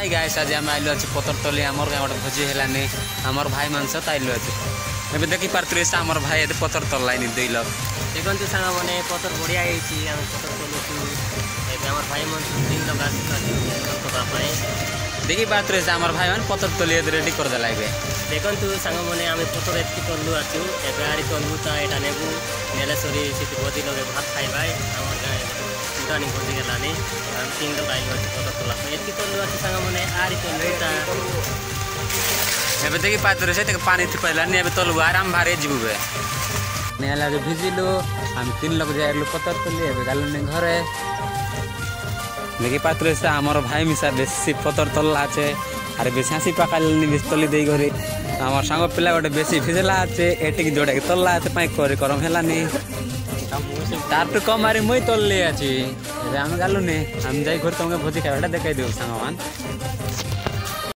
Hi guys आज आम आइलु अच्छे पतरतली आमर गाँव गोटे भोजी है आमर भाई मान सहित आइलु अच्छे ए देखी पारे आमर भाई ये पतर तल्लानी 2 लाख देखो सांग मैंने पतर बढ़िया आम पतर तलुचु आम भाई मन 3 लोग देखी पारे आमर भाई मैंने पतर तली रेडी करदेला देखु सांग मैंने आम पतर एत तलु आसु एड़ी तलु तो यहाँ नेबू नेले सरी से भोजी लगे भात खाइबा आम गाँव भोजी गलानी 3 लोग आइलु पतर तला एत तलु आसु सांग मैंने आड़ी तलुटा एबे देखी पात्र से पानी थी पहला नहीं एबे तलु आराम भारे जीबुबे नेला जो भिजिलु हम 3 लोग जाइलु पतर तली एबे गालु ने घरे देखी पात्र से हमर भाई मिसा बेसी पतर तल्ला आछे अरे बेसी हसी पकालनी बेस तली देई घरे हमर संग पिला गोटे बेसी भिजला आछे एटिक जोड़े तल्ला आछे पाई करे करम हेलानी तार तो कम मारी मुई तल्ले आछी एबे हम गालु ने हम जाई घर तुमके भोजी खाइबाटा देखाई देउ संगमान।